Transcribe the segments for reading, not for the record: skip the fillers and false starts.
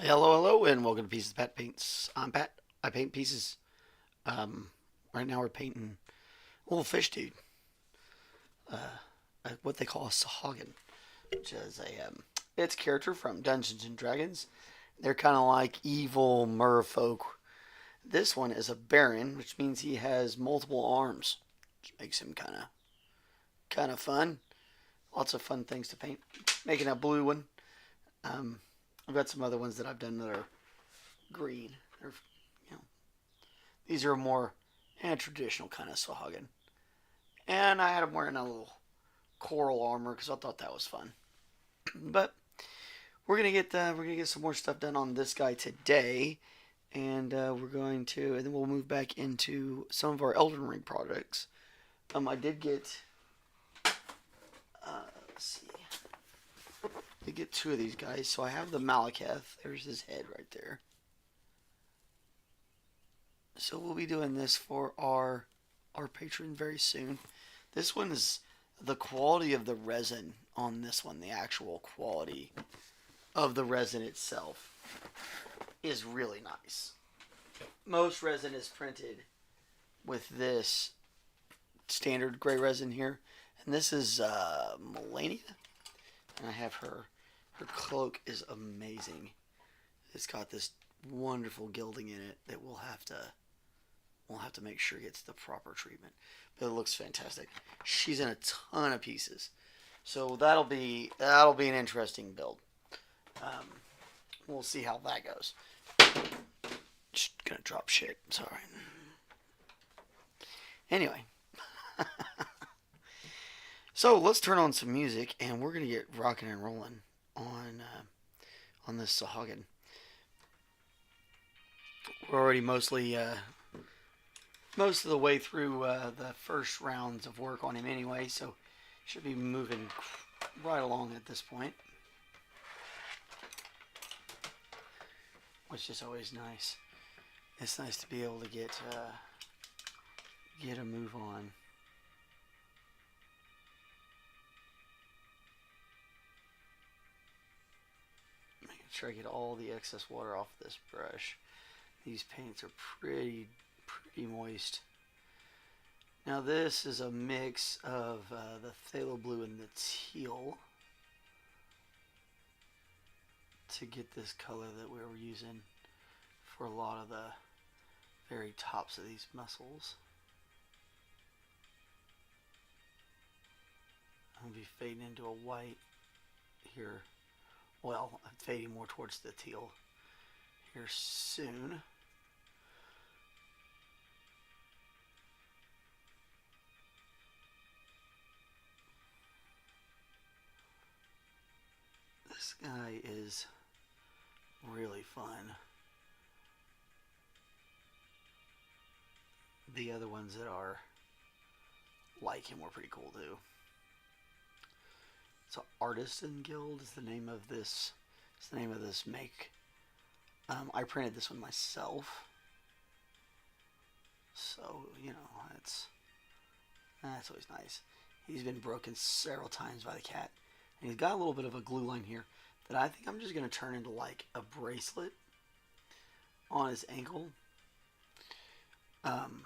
Hello, hello, and welcome to Pieces of Pat Paints. I'm Pat. I paint pieces. Um, right now we're painting a little fish dude, what they call a Sahuagin, which is it's a character from Dungeons and Dragons. They're kind of like evil merfolk. This one is a Baron, which means he has multiple arms, which makes him kind of fun. Lots of fun things to paint. Making a blue one. Um, I've got some other ones that I've done that are green. They're, you know, these are more traditional kind of Sahuagin. And I had him wearing a little coral armor because I thought that was fun. But we're gonna get some more stuff done on this guy today, and and then we'll move back into some of our Elden Ring projects. I did get let's see, I did get two of these guys. So I have the Malekith. There's his head right there. So we'll be doing this for our patron very soon. This one is the quality of the resin on this one, the actual quality of the resin itself is really nice. Most resin is printed with this standard gray resin here, and this is Melania, and I have her. Her cloak is amazing. It's got this wonderful gilding in it that we'll have to make sure it gets the proper treatment. But it looks fantastic. She's in a ton of pieces, so that'll be an interesting build. Um, we'll see how that goes. Just gonna drop shit. Sorry. Anyway, so let's turn on some music, and we're gonna get rocking and rolling on this Sahuagin. We're already most of the way through the first rounds of work on him anyway, so should be moving right along at this point, which is always nice. It's nice to be able to get a move on. Making sure I get all the excess water off this brush. These paints are pretty moist. Now this is a mix of the phthalo blue and the teal to get this color that we were using for a lot of the very tops of these muscles. I'm going to be fading into a white here. Well, I'm fading more towards the teal here soon. This guy is really fun. The other ones that are like him were pretty cool too. So Artisan Guild is the name of this. It's the name of this make. I printed this one myself, so that's always nice. He's been broken several times by the cat, and he's got a little bit of a glue line here that I think I'm just gonna turn into like a bracelet on his ankle. On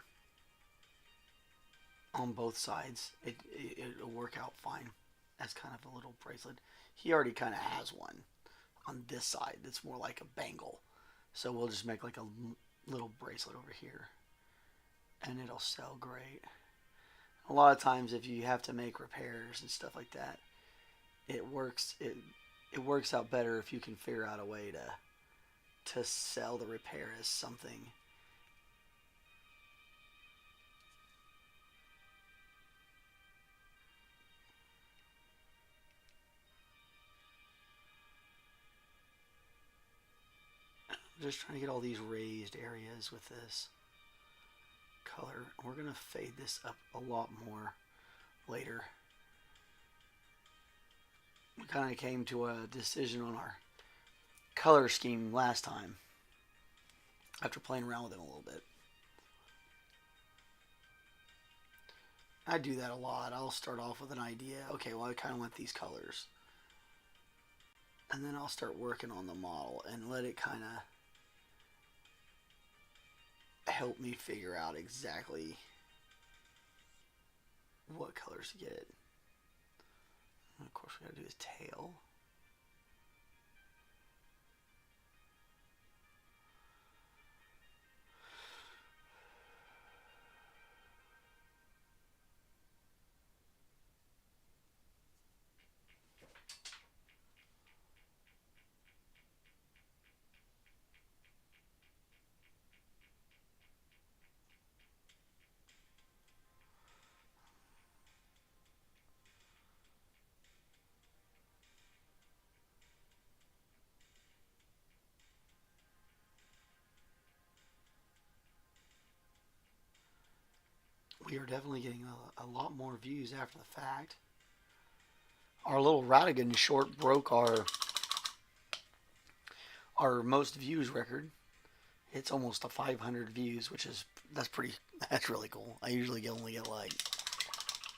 both sides, it'll work out fine as kind of a little bracelet. He already kind of has one on this side that's more like a bangle, so we'll just make like a little bracelet over here, and it'll sell great. A lot of times, if you have to make repairs and stuff like that, it works out better if you can figure out a way to sell the repair as something. I'm just trying to get all these raised areas with this color. We're going to fade this up a lot more later. We kind of came to a decision on our color scheme last time after playing around with it a little bit. I do that a lot. I'll start off with an idea. Okay, well, I kind of want these colors. And then I'll start working on the model and let it kind of help me figure out exactly what colors to get. And of course, we gotta do his tail. We are definitely getting a lot more views after the fact. Our little Radigan short broke our most views record. It's almost to 500 views, which is that's really cool. I usually only get like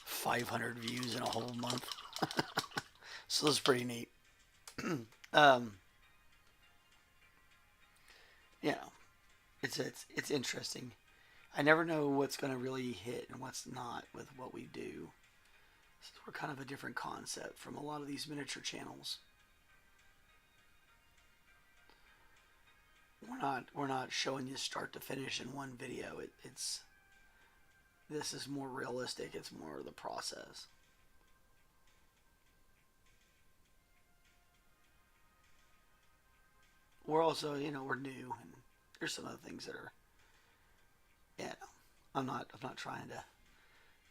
500 views in a whole month, so this is pretty neat. You know, it's interesting. I never know what's going to really hit and what's not with what we do. So we're kind of a different concept from a lot of these miniature channels. We're not showing you start to finish in one video. This is more realistic. It's more the process. We're also, we're new, and there's some other things that are, yeah. I'm not trying to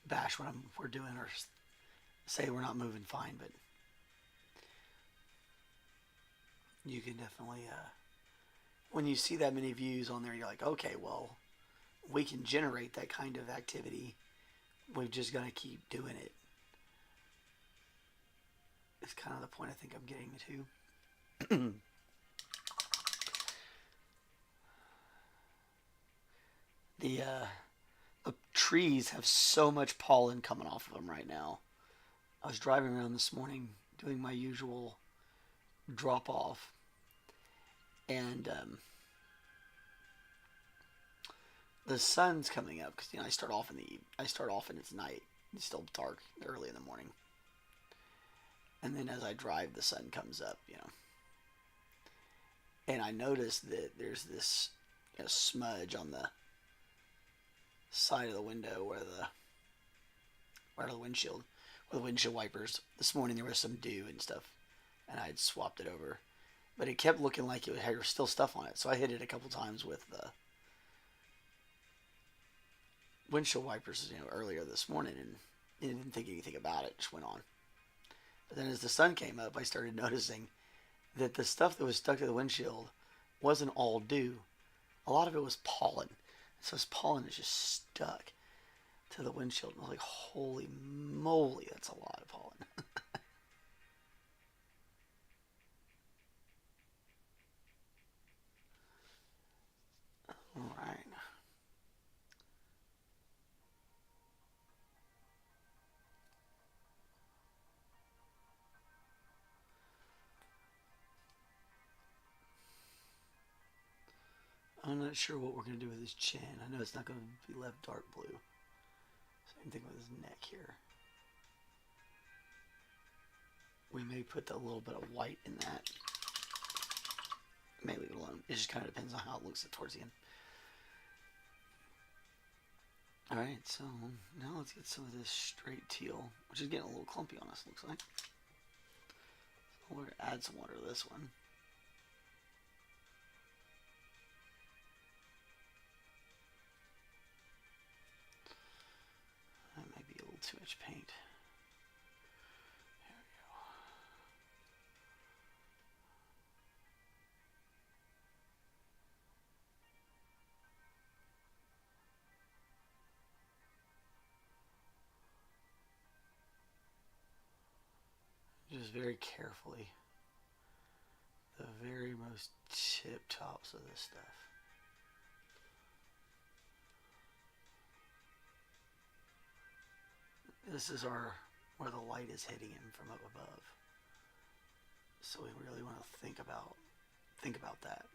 bash what we're doing or say we're not moving fine, but you can definitely, when you see that many views on there, you're like, okay, well, we can generate that kind of activity. We've just got to keep doing it. It's kind of the point I think I'm getting to. The trees have so much pollen coming off of them right now. I was driving around this morning doing my usual drop off, and the sun's coming up because I start off and it's night. It's still dark early in the morning, and then as I drive, the sun comes up. And I noticed that there's this smudge on the side of the window where the windshield wipers. This morning there was some dew and stuff, and I had swapped it over, but it kept looking like it had still stuff on it. So I hit it a couple times with the windshield wipers, earlier this morning, and didn't think anything about it. Just went on. But then as the sun came up, I started noticing that the stuff that was stuck to the windshield wasn't all dew. A lot of it was pollen. So this pollen is just stuck to the windshield. And I was like, holy moly, that's a lot of pollen. All right. I'm not sure what we're going to do with his chin. I know it's not going to be left dark blue. Same thing with his neck here. We may put a little bit of white in that. May leave it alone. It just kind of depends on how it looks towards the end. Alright, so now let's get some of this straight teal, which is getting a little clumpy on us, looks like. So we're going to add some water to this one. That might be a little too much paint. Just very carefully, the very most tip tops of this stuff. This is where the light is hitting him from up above. So we really want to think about that.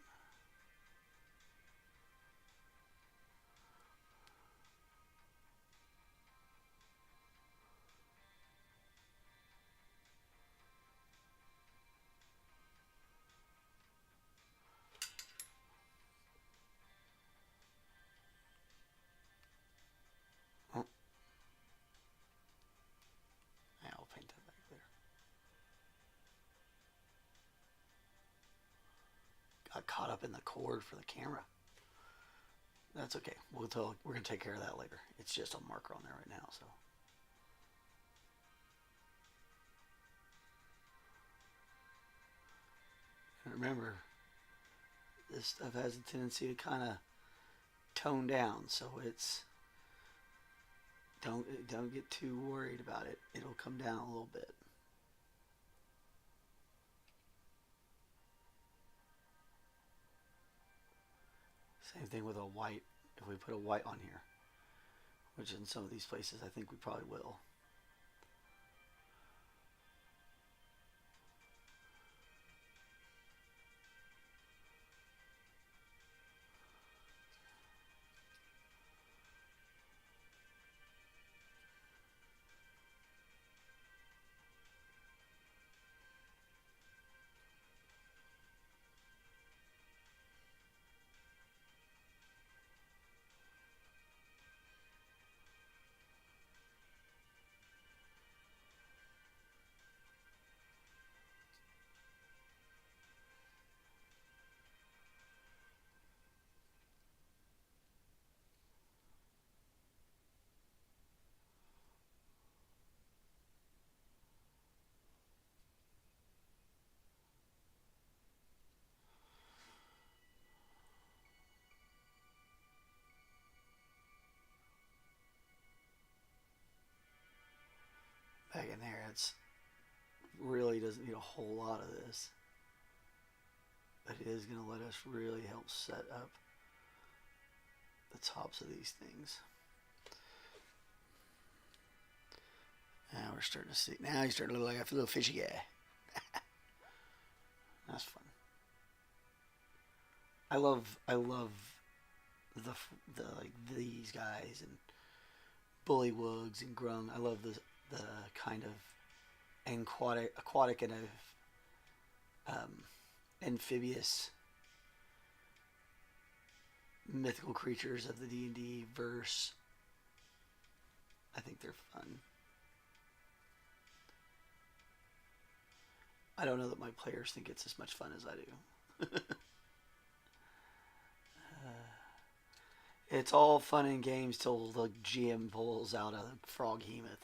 Oh, yeah, I'll paint that back there. Got caught up in the cord for the camera. That's okay. We're gonna take care of that later. It's just a marker on there right now, so. And remember, this stuff has a tendency to kind of tone down, so it's don't get too worried about it. It'll come down a little bit. Same thing with a white. If we put a white on here, which in some of these places I think we probably will. Back in there, it's really doesn't need a whole lot of this, but it is going to let us really help set up the tops of these things. Now we're starting to see. Now he's starting to look like a little fishy guy. That's fun. I love the like these guys and bullywugs and grung. I love the kind of aquatic and amphibious mythical creatures of the D&D verse. I think they're fun. I don't know that my players think it's as much fun as I do. It's all fun and games till the GM pulls out a froghemoth.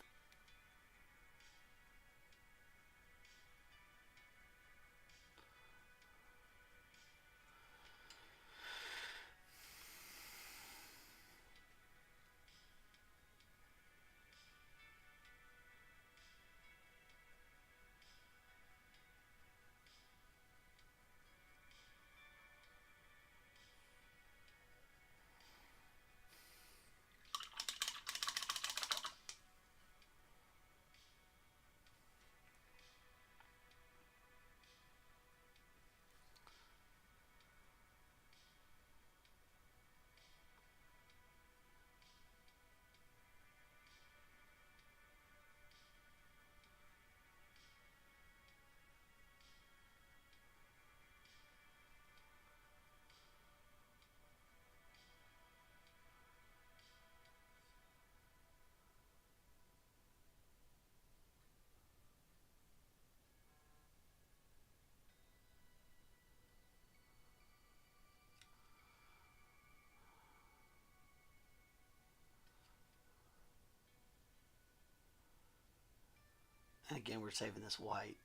And again, we're saving this white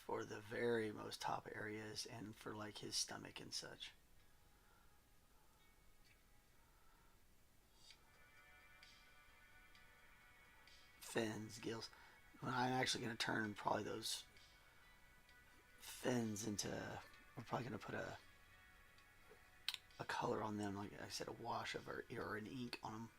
for the very most top areas and for like his stomach and such. Fins, gills. Well, I'm actually going to turn probably those fins into. We're probably going to put a color on them, like I said, a wash of or an ink on them.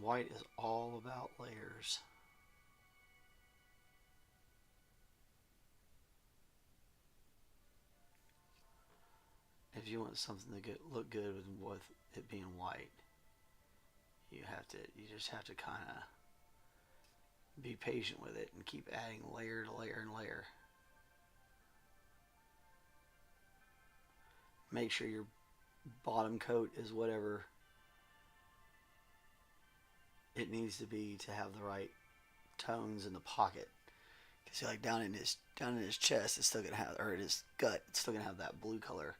white is all about layers. If you want something to look good with it being white, you just have to kind of be patient with it and keep adding layer to layer and layer. Make sure your bottom coat is whatever it needs to be to have the right tones in the pocket. Because like down in his chest, it's still gonna have, or in his gut, it's still gonna have that blue color.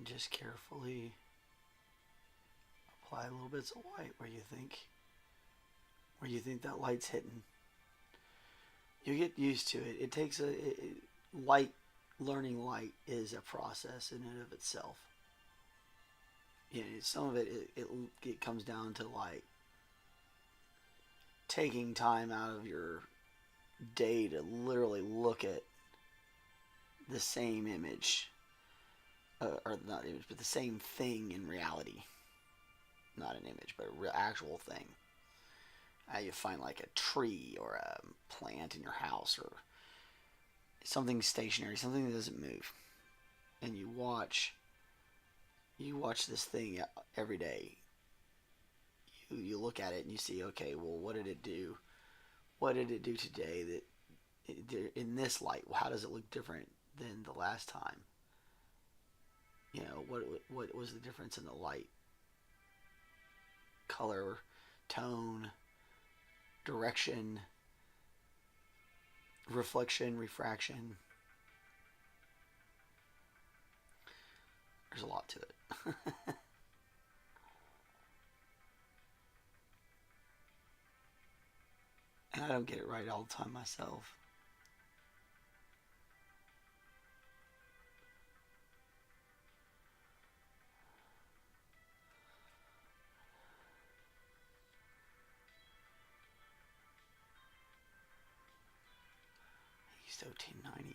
Just carefully apply little bits of white where you think that light's hitting. You get used to it. It takes light. Learning light is a process in and of itself. You know, some of it comes down to like taking time out of your day to literally look at the same image, or not image, but the same thing in reality. Not an image, but a real actual thing. You find like a tree or a plant in your house or something stationary, something that doesn't move, and you watch this thing every day. You look at it and you see, okay, well, what did it do? What did it do today that in this light? How does it look different than the last time? You know, what was the difference in the light, color, tone, direction, reflection, refraction? There's a lot to it. And I don't get it right all the time myself. He's 1090.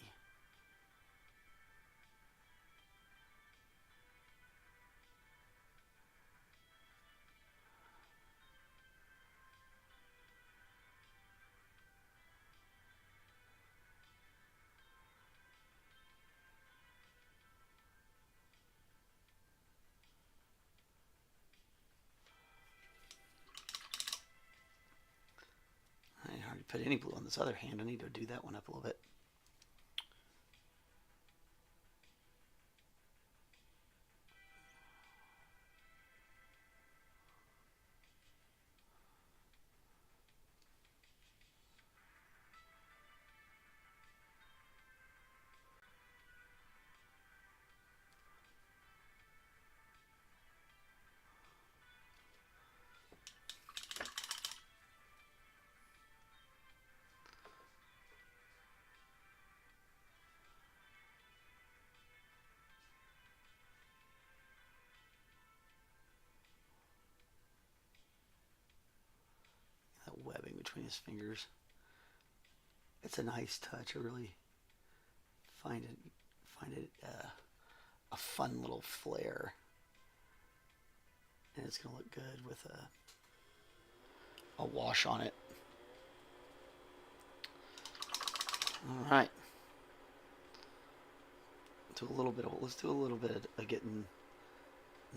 I hardly put any blue on this other hand. I need to do that one up a little bit. That webbing between his fingers. It's a nice touch. I really find it a fun little flare, and it's gonna look good with a wash on it. All right. Let's do a little bit of getting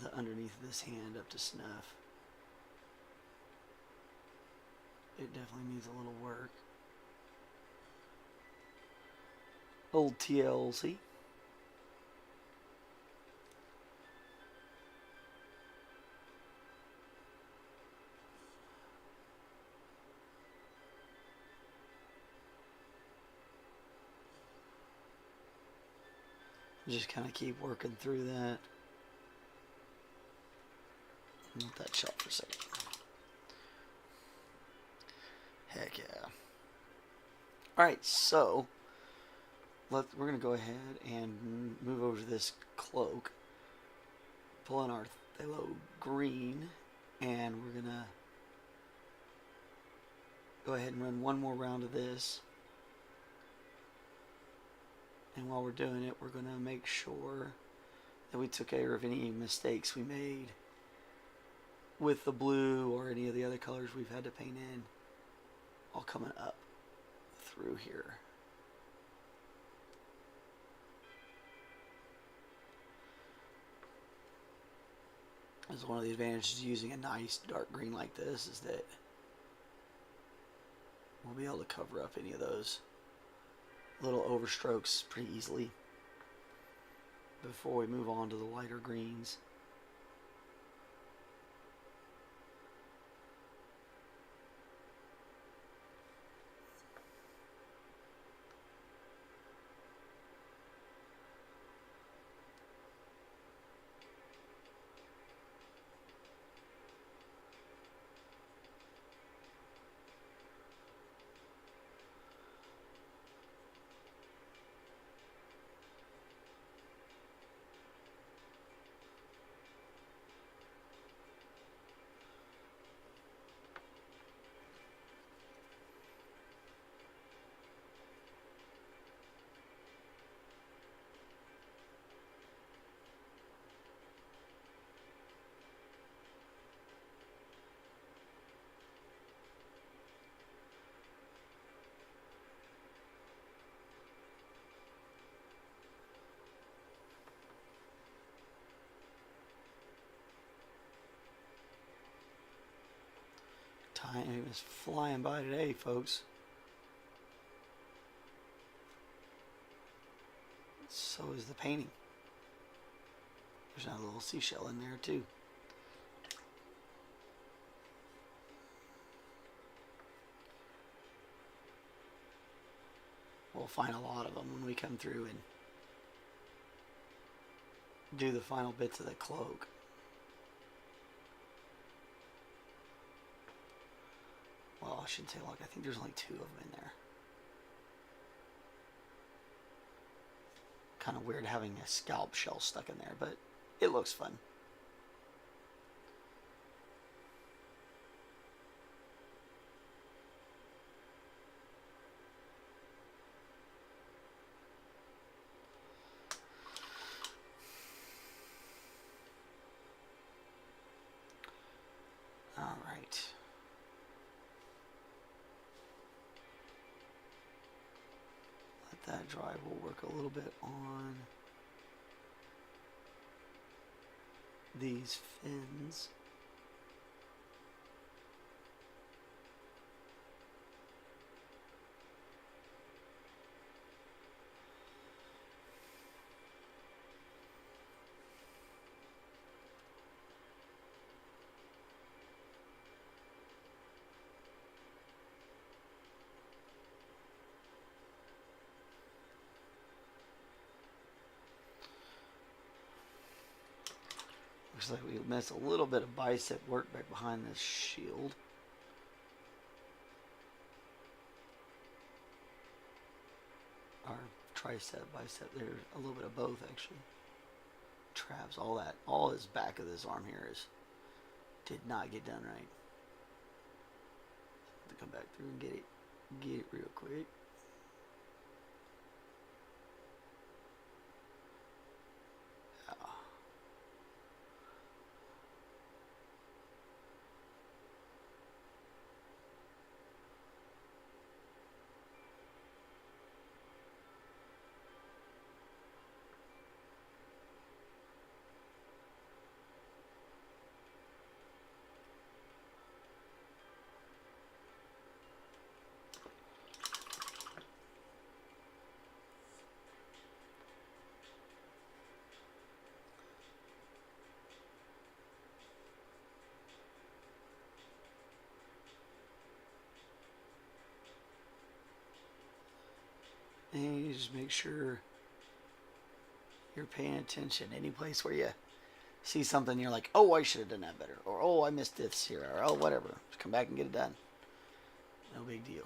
the underneath of this hand up to snuff. It definitely needs a little work. Old TLC. Just kind of keep working through that. Let that shut for a second. Heck yeah. Alright, so we're going to go ahead and move over to this cloak. Pull in our Phthalo green, and we're going to go ahead and run one more round of this. And while we're doing it, we're going to make sure that we took care of any mistakes we made with the blue or any of the other colors we've had to paint in, all coming up through here. That's one of the advantages of using a nice dark green like this, is that we'll be able to cover up any of those little overstrokes pretty easily before we move on to the lighter greens. Time is flying by today, folks. So is the painting. There's another little seashell in there too. We'll find a lot of them when we come through and do the final bits of the cloak. Well, I shouldn't say look, I think there's only 2 of them in there. Kind of weird having a scalp shell stuck in there, but it looks fun. All right. That dry. Will work a little bit on these fins. Looks like we missed a little bit of bicep work back behind this shield. Or tricep, bicep, there's a little bit of both actually. Traps, all that, all this back of this arm here did not get done right. Have to come back through and get it real quick. And you just make sure you're paying attention. Any place where you see something you're like, oh, I should have done that better, or oh, I missed this here, or oh, whatever. Just come back and get it done. No big deal.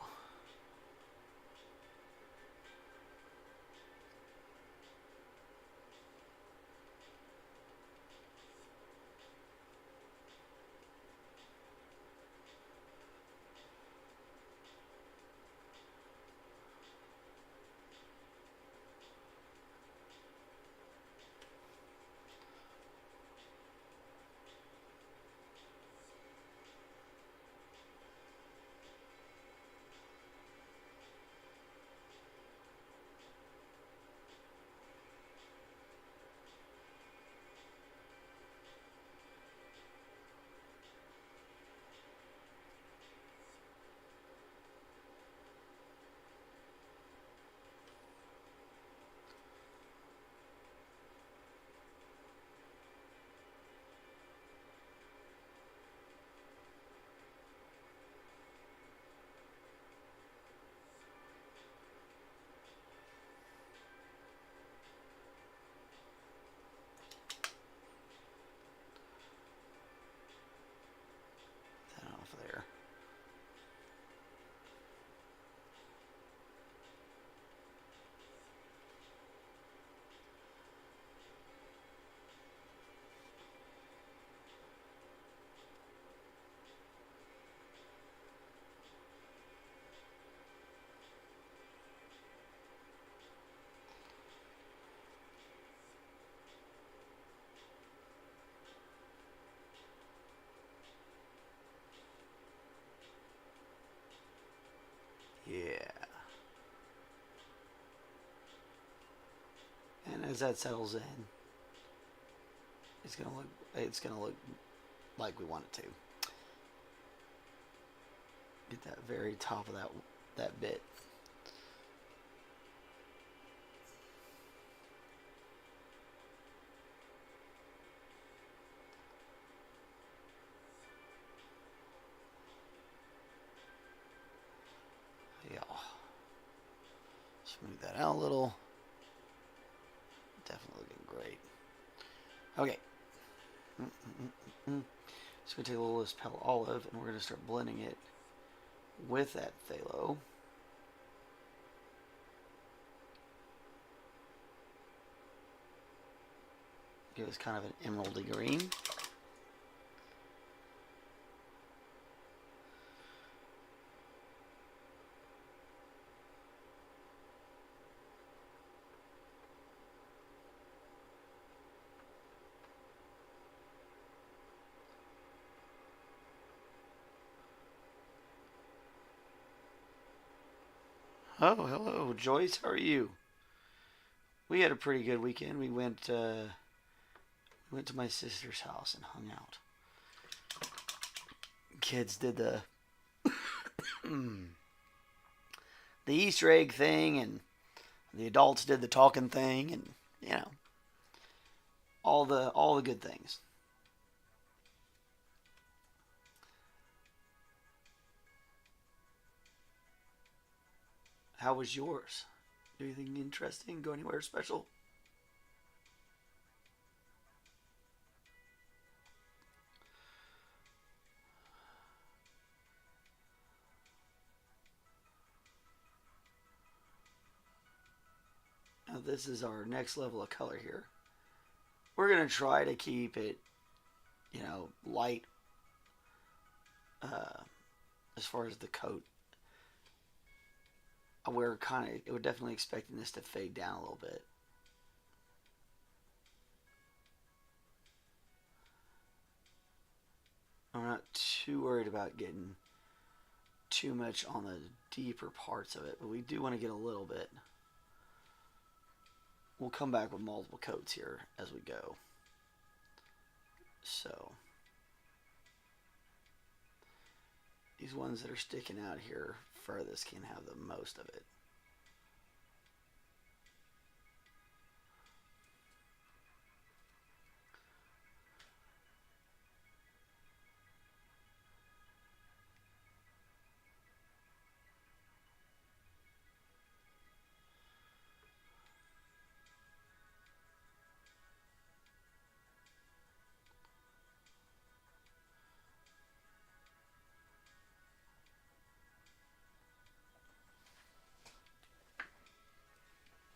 That off there. Yeah. And as that settles in, it's gonna look like we want it to. Get that very top of that bit. Yeah. Smooth that out a little. Definitely looking great. Okay. So we take a little of this pale olive and we're going to start blending it with that phthalo. Give us kind of an emeraldy green. Oh, hello, Joyce. How are you? We had a pretty good weekend. We went to my sister's house and hung out. Kids did the the Easter egg thing, and the adults did the talking thing, and you know all the good things. How was yours? Do anything interesting? Go anywhere special? Now this is our next level of color here. We're gonna try to keep it, light uh, as far as the coat. We're definitely expecting this to fade down a little bit. I'm not too worried about getting too much on the deeper parts of it, but we do want to get a little bit. We'll come back with multiple coats here as we go. So these ones that are sticking out here furthest can have the most of it.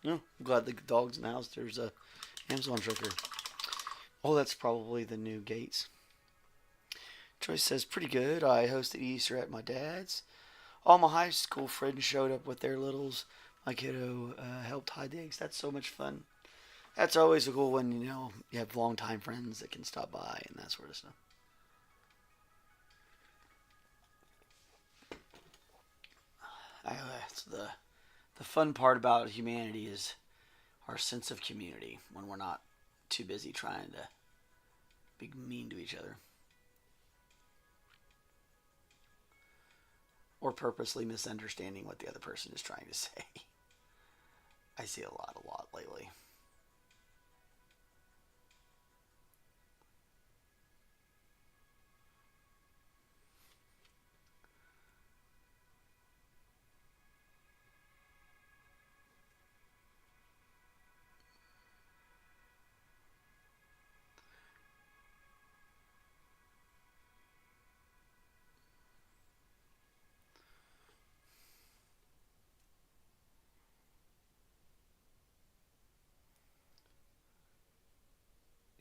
Yeah, I'm glad the dog's in the house. There's a Amazon trucker. Oh, that's probably the new gates. Joyce says, pretty good. I hosted Easter at my dad's. All my high school friends showed up with their littles. My kiddo helped hide the eggs. That's so much fun. That's always a cool when, you have longtime friends that can stop by and that sort of stuff. That's the fun part about humanity is our sense of community when we're not too busy trying to be mean to each other. Or purposely misunderstanding what the other person is trying to say. I see a lot lately.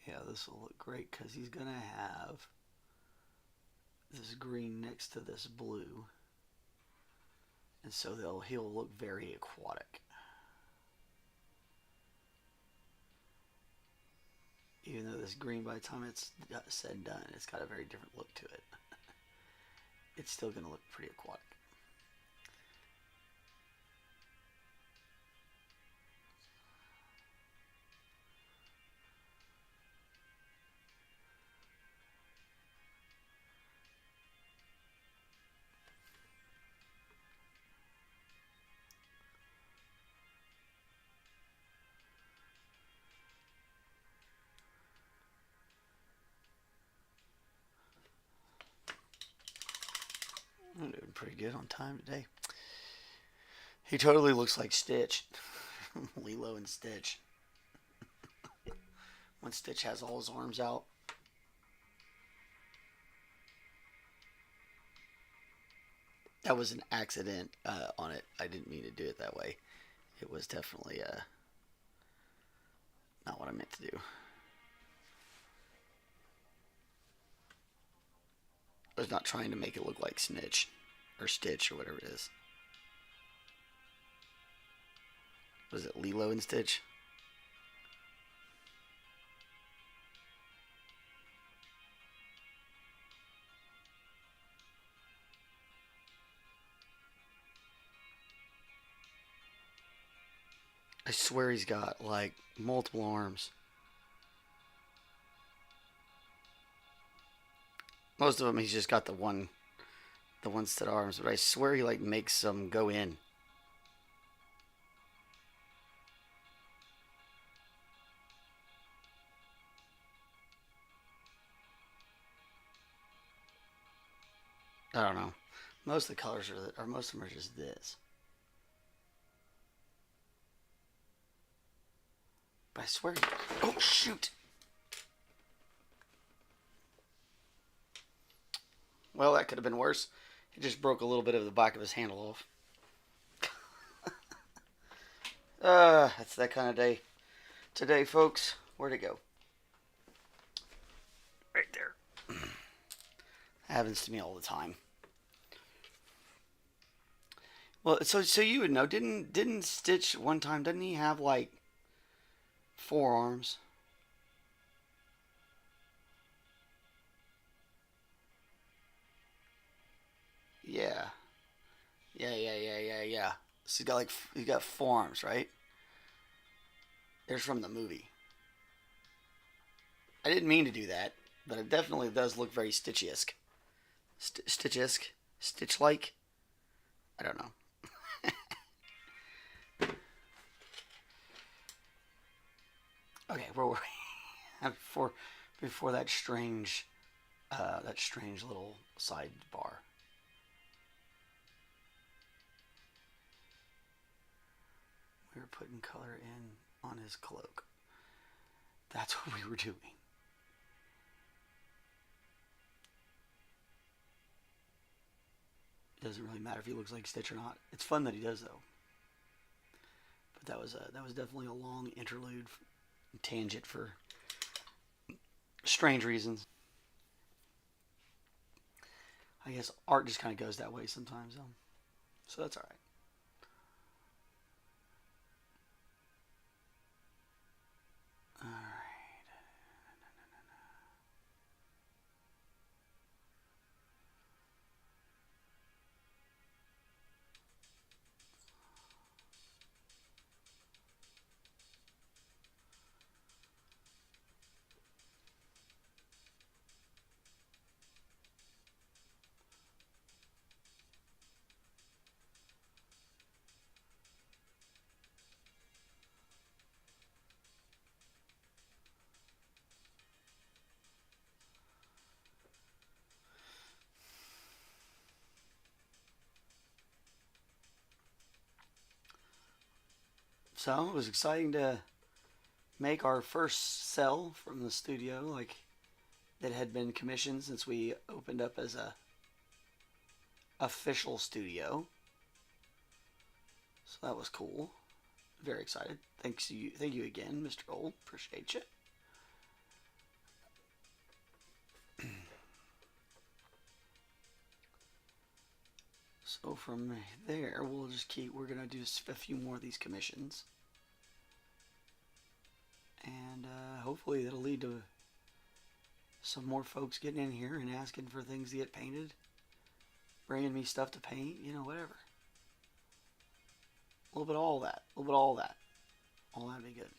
Yeah, this will look great because he's going to have this green next to this blue. And so he'll look very aquatic. Even though this green, by the time it's said and done, it's got a very different look to it. It's still going to look pretty aquatic. I'm doing pretty good on time today. He totally looks like Stitch. Lilo and Stitch. When Stitch has all his arms out. That was an accident on it. I didn't mean to do it that way. It was definitely not what I meant to do. I was not trying to make it look like Snitch or Stitch or whatever it is. Was it Lilo and Stitch? I swear he's got like multiple arms. Most of them he's just got the one set of arms, but I swear he like makes them go in. I don't know. Most of the colors or most of them are just this. But I swear. Oh shoot! Well, that could have been worse. He just broke a little bit of the back of his handle off. That's that kind of day. Today, folks, where'd it go? Right there. Happens to me all the time. Well, so you would know. Didn't Stitch one time? Didn't he have like 4 arms? Yeah. Yeah. So he's got 4 arms, right? There's from the movie. I didn't mean to do that, but it definitely does look very Stitch-esque. Stitch-esque? Stitch-like? I don't know. Okay, where were we? before that strange little sidebar. We were putting color in on his cloak. That's what we were doing. It doesn't really matter if he looks like Stitch or not. It's fun that he does, though. But that was definitely a long interlude tangent for strange reasons. I guess art just kind of goes that way sometimes, though. So that's all right. All right. So it was exciting to make our first cell from the studio, like that had been commissioned since we opened up as a official studio. So that was cool. Very excited. Thank you again, Mr. Gold. Appreciate you. So from there, we'll just keep. We're gonna do a few more of these commissions, and hopefully that'll lead to some more folks getting in here and asking for things to get painted, bringing me stuff to paint. You know, whatever. A little bit of all that. A little bit of all that. All that'd be good.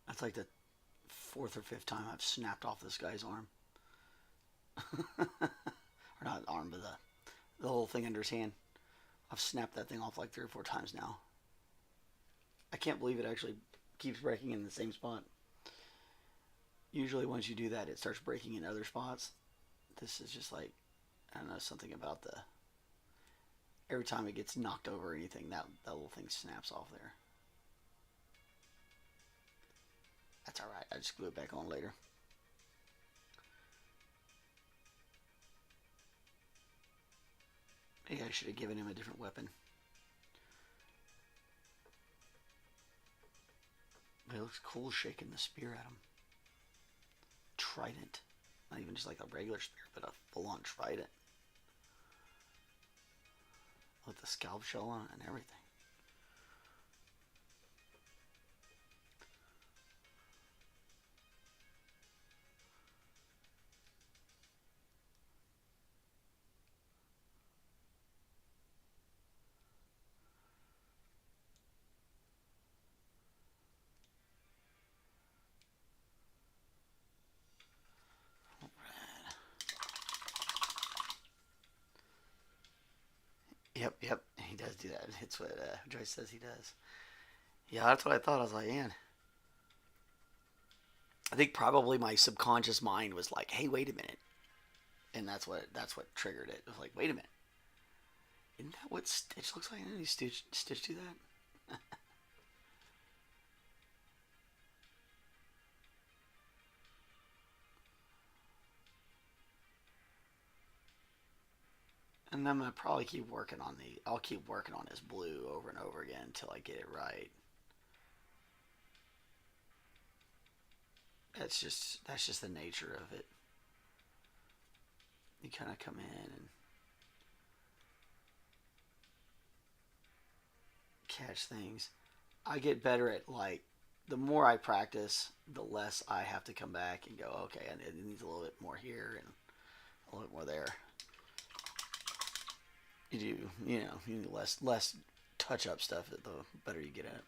That's like the fourth or fifth time I've snapped off this guy's arm. Or not arm, but the whole thing under his hand. I've snapped that thing off like 3 or 4 times now. I can't believe it actually keeps breaking in the same spot. Usually once you do that, it starts breaking in other spots. This is just like, I don't know, something about the... Every time it gets knocked over or anything, that little thing snaps off there. That's alright, I just glue it back on later. Maybe I should have given him a different weapon. But it looks cool shaking the spear at him. Trident. Not even just like a regular spear, but a full-on trident. With the scalp shell on it and everything. Yep, he does do that. It's what Joyce says he does. Yeah, that's what I thought. I was like, man. I think probably my subconscious mind was like, hey, wait a minute. And that's what triggered it. It was like, wait a minute. Isn't that what Stitch looks like? Didn't Stitch do that? And I'm gonna probably keep working on I'll keep working on this blue over and over again until I get it right. That's just the nature of it. You kind of come in and catch things. I get better at, like, the more I practice, the less I have to come back and go, okay, it needs a little bit more here and a little bit more there. You need less touch up stuff, the better you get at it.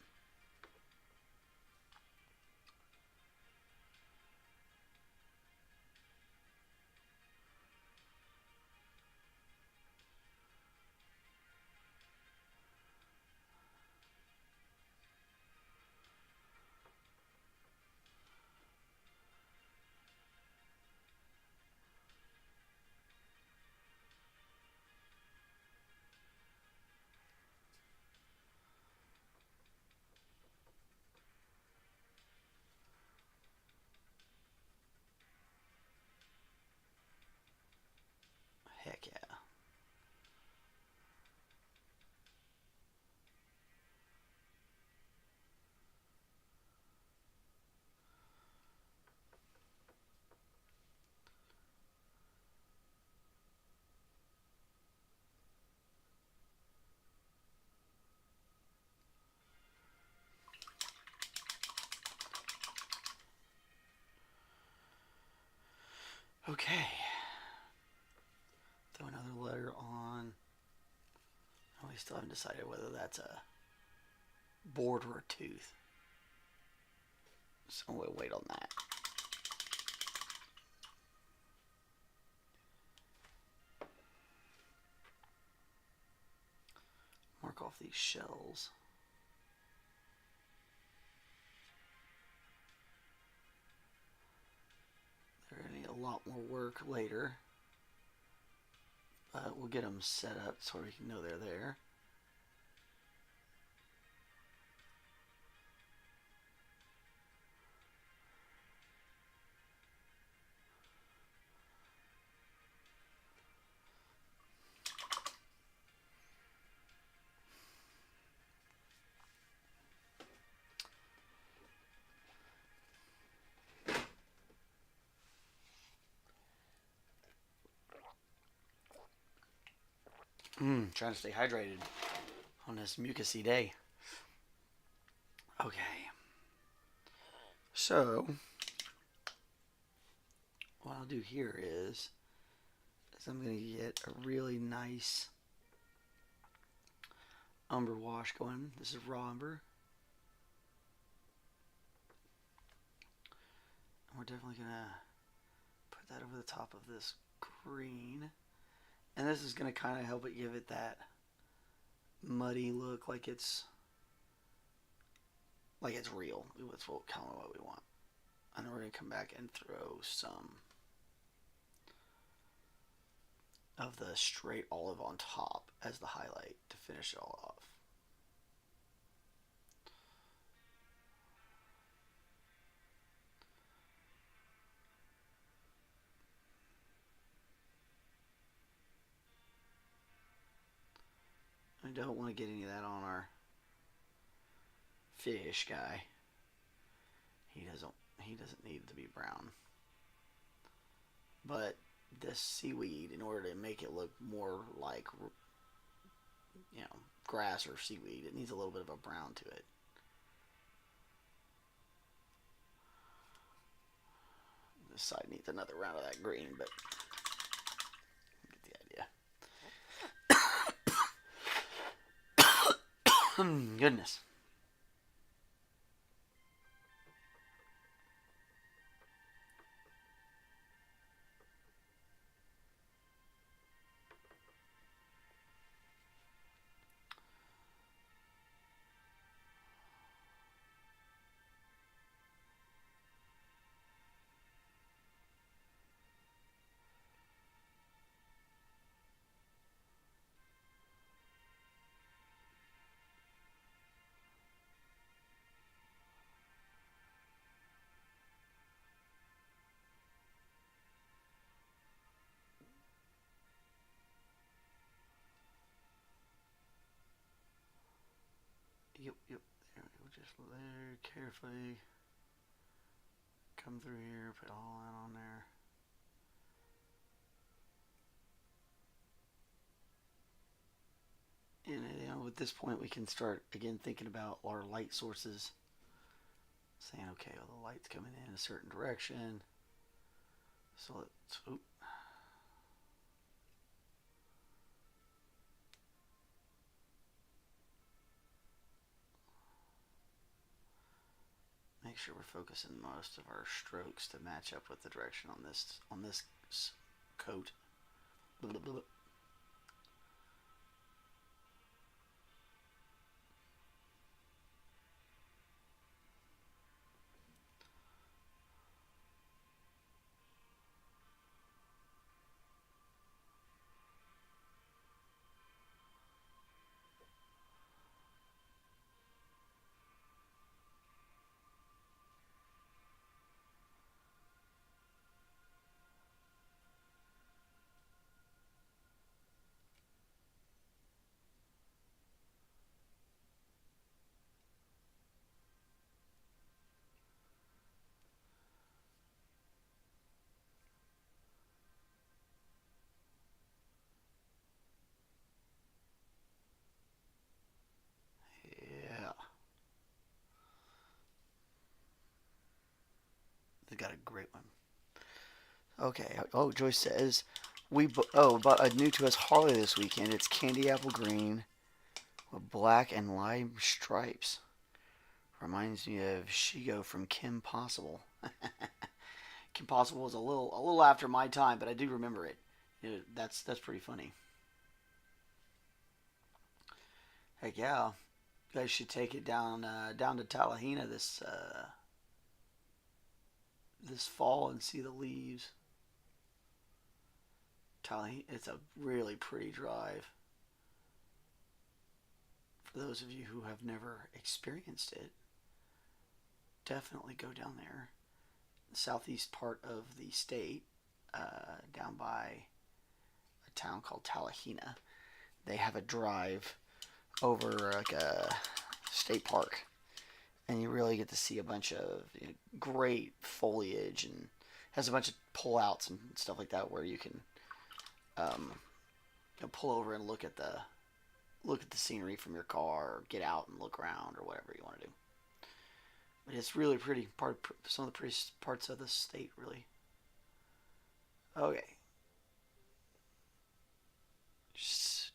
Okay. Throw another letter on. Oh, we still haven't decided whether that's a board or a tooth. So we'll wait on that. Mark off these shells. They're going to need a lot more work later. But we'll get them set up so we can know they're there. Trying to stay hydrated on this mucusy day. Okay. So, what I'll do here is I'm going to get a really nice umber wash going. This is raw umber. And we're definitely going to put that over the top of this green. And this is going to kind of help it give it that muddy look, like it's real. That's kind of what we want. And then we're going to come back and throw some of the straight olive on top as the highlight to finish it all off. I don't want to get any of that on our fish guy. He doesn't need to be brown. But this seaweed, in order to make it look more like, you know, grass or seaweed, it needs a little bit of a brown to it. This side needs another round of that green, but you get the idea. Goodness. Yep. There we go. Just very carefully come through here, put all that on there. And you know, at this point, we can start again thinking about our light sources. Saying, okay, well, the light's coming in a certain direction. So let's. Make sure we're focusing most of our strokes to match up with the direction on this coat. Blah, blah, blah. Yeah. They got a great one. Okay. Oh, Joyce says bought a new to us Harley this weekend. It's candy apple green with black and lime stripes. Reminds me of Shigo from Kim Possible. Kim Possible was a little after my time, but I do remember it. That's pretty funny. Heck yeah, you guys should take it down to Tallahena this fall and see the leaves. Tallahassee, it's a really pretty drive. For those of you who have never experienced it, definitely go down there. The southeast part of the state, down by a town called Tallahena, they have a drive over like a state park, and you really get to see a bunch of great foliage, and has a bunch of pullouts and stuff like that where you can um, pull over and look at the scenery from your car, or get out and look around, or whatever you want to do. But it's really pretty. Some of the pretty parts of the state, really. Okay.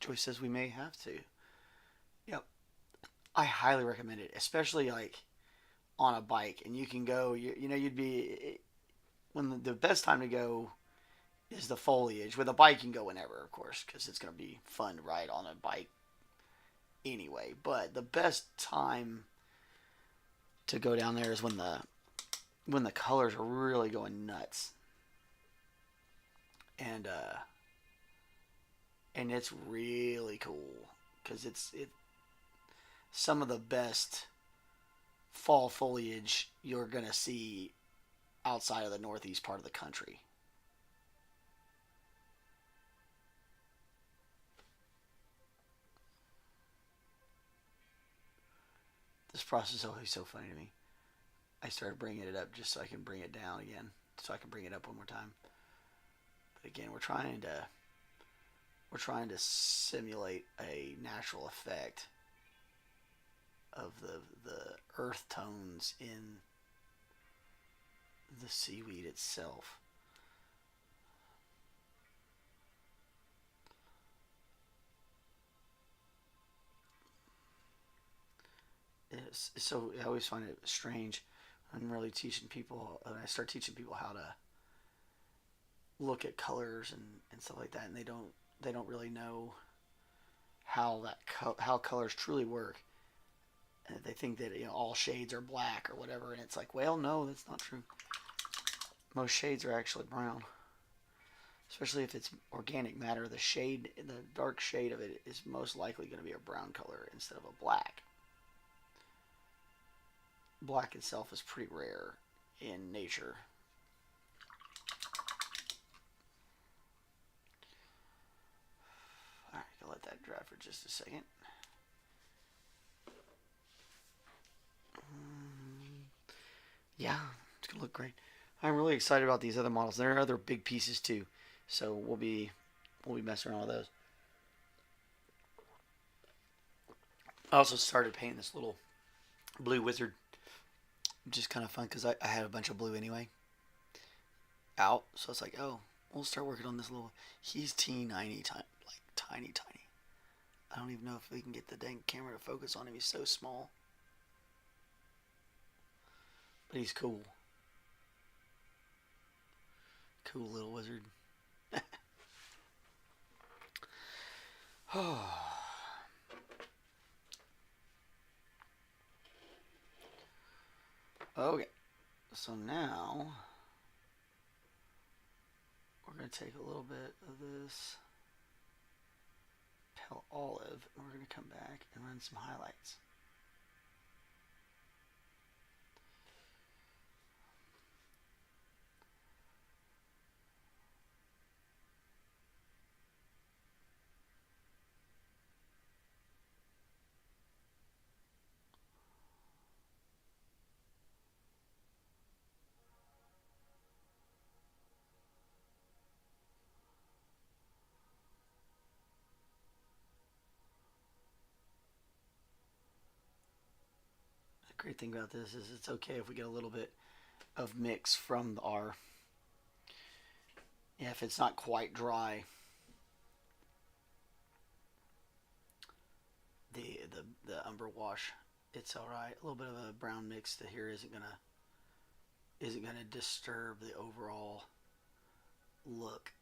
Joyce says we may have to. Yep. I highly recommend it, especially like on a bike, and you can go. You'd be when the best time to go is the foliage. With a bike, you can go whenever, of course, because it's going to be fun to ride on a bike anyway. But the best time to go down there is when the colors are really going nuts, and it's really cool because it's some of the best fall foliage you're gonna see outside of the northeast part of the country. This process is always so funny to me. I started bringing it up just so I can bring it down again, so I can bring it up one more time. But again, we're trying to simulate a natural effect of the earth tones in the seaweed itself. So I always find it strange. I'm really teaching people, and I start teaching people how to look at colors and stuff like that, and they don't really know how colors truly work. And they think that all shades are black or whatever, and it's like, well, no, that's not true. Most shades are actually brown, especially if it's organic matter. The dark shade of it is most likely going to be a brown color instead of a black. Black itself is pretty rare in nature. Alright, I'll let that dry for just a second. Yeah, it's gonna look great. I'm really excited about these other models. There are other big pieces too, so we'll be messing around with those. I also started painting this little blue wizard, which is kind of fun because I had a bunch of blue anyway out, so it's like, oh, we'll start working on this little. He's teeny tiny, like tiny, tiny. I don't even know if we can get the dang camera to focus on him. He's so small, but he's cool. Cool little wizard. Okay, so now we're going to take a little bit of this pale olive, and we're going to come back and run some highlights. The great thing about this is it's okay if we get a little bit of mix from our Yeah, if it's not quite dry, the umber wash, it's all right. A little bit of a brown mix to here isn't gonna disturb the overall look.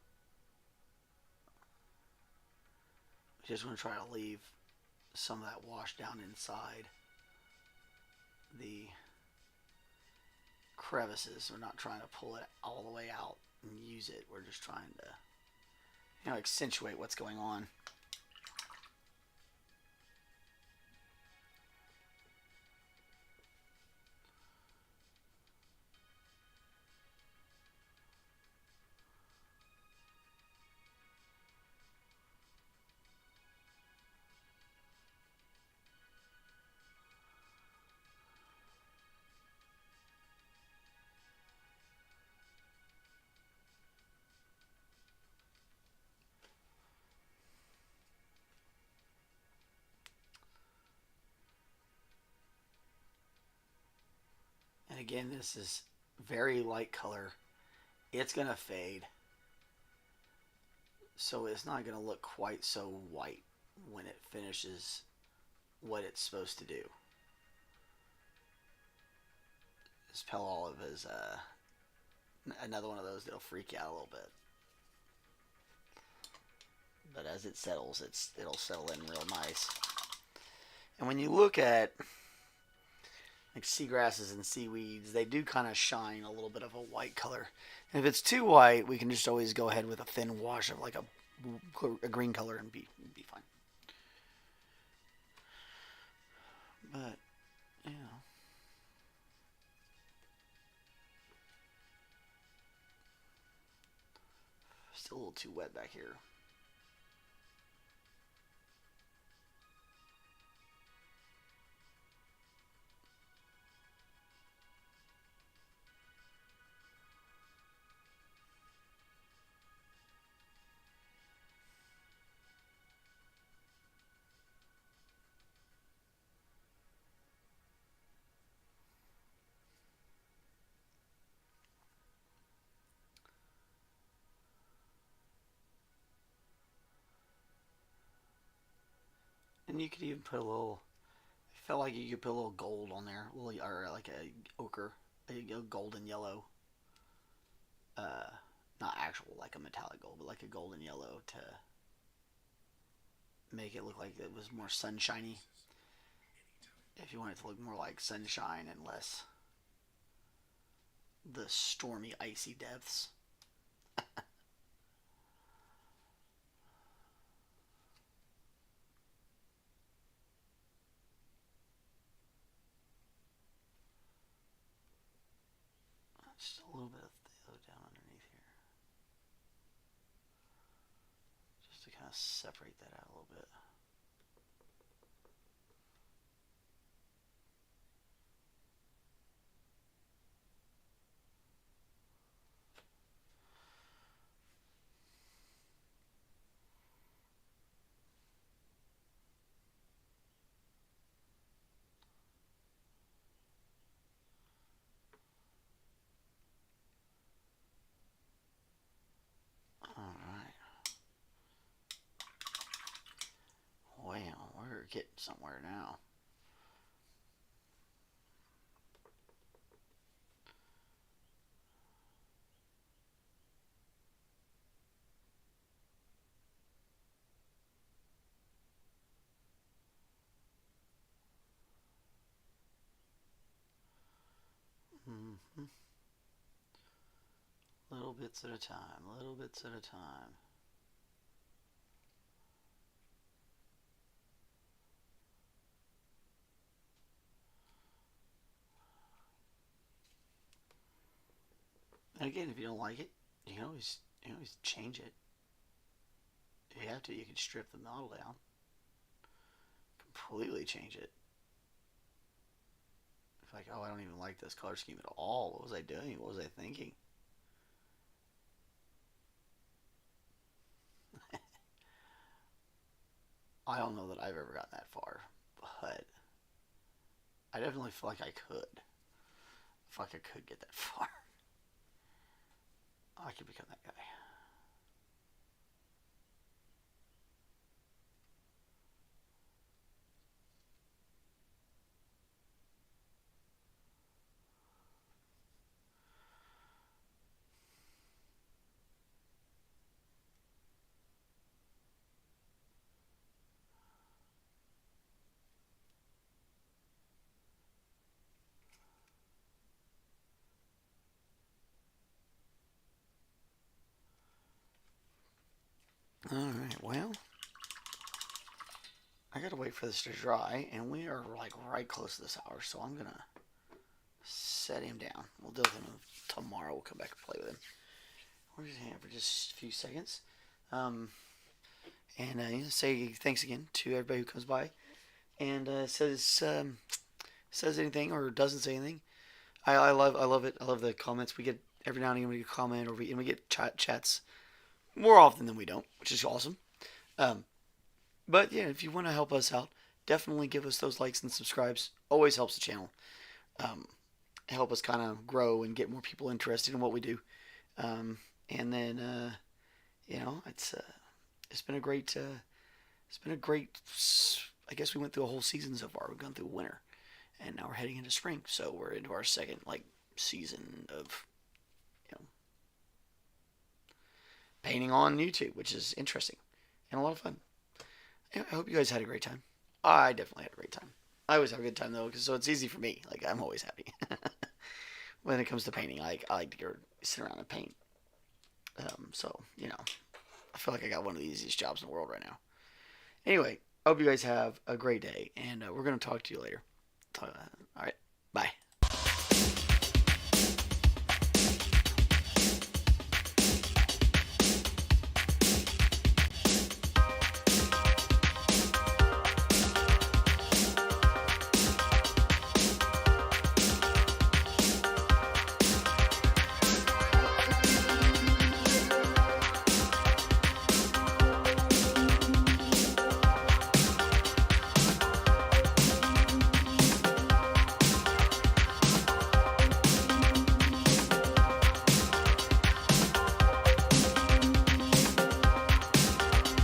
Just want to try to leave some of that wash down inside the crevices. We're not trying to pull it all the way out and use it. We're just trying to, accentuate what's going on. And again, this is very light color. It's going to fade. So it's not going to look quite so white when it finishes what it's supposed to do. This pale olive is another one of those that'll freak you out a little bit. But as it settles, it'll settle in real nice. And when you look at like seagrasses and seaweeds, they do kind of shine a little bit of a white color. And if it's too white, we can just always go ahead with a thin wash of like a green color and be fine. But yeah, still a little too wet back here. And you could even put a little. I felt like you could put a little gold on there, or like a ochre, a golden yellow. Uh, Not actual like a metallic gold, but like a golden yellow to make it look like it was more sunshiny. If you want it to look more like sunshine and less the stormy, icy depths. Just a little bit of phthalo down underneath here. Just to kind of separate that out a little bit. Alright. Well, we're getting somewhere now. Mm-hmm. Little bits at a time, little bits at a time. And again, if you don't like it, you can always change it. If you have to, you can strip the model down, completely change it. It's like, oh, I don't even like this color scheme at all. What was I doing? What was I thinking? I don't know that I've ever gotten that far, but I definitely feel like I could. I feel like I could get that far. I could become that guy. Alright, well, I gotta wait for this to dry, and we are like right close to this hour, so I'm gonna set him down. We'll deal with him tomorrow. We'll come back and play with him. We're just hanging for just a few seconds. And say thanks again to everybody who comes by and says anything or doesn't say anything. I love it. I love the comments we get every now and again. We get a comment or we get chats more often than we don't, which is awesome. Um, but yeah, if you want to help us out, definitely give us those likes and subscribes. Always helps the channel. Um, Help us kind of grow and get more people interested in what we do. And then it's been a great I guess we went through a whole season so far. We've gone through winter, and now we're heading into spring. So we're into our second season of painting on YouTube, which is interesting and a lot of fun. Yeah, I hope you guys had a great time. I definitely had a great time. I always have a good time though, so it's easy for me. Like I'm always happy when it comes to painting. I like to go sit around and paint. So I feel like I got one of the easiest jobs in the world right now. Anyway, I hope you guys have a great day, and we're gonna talk to you later. All right, bye.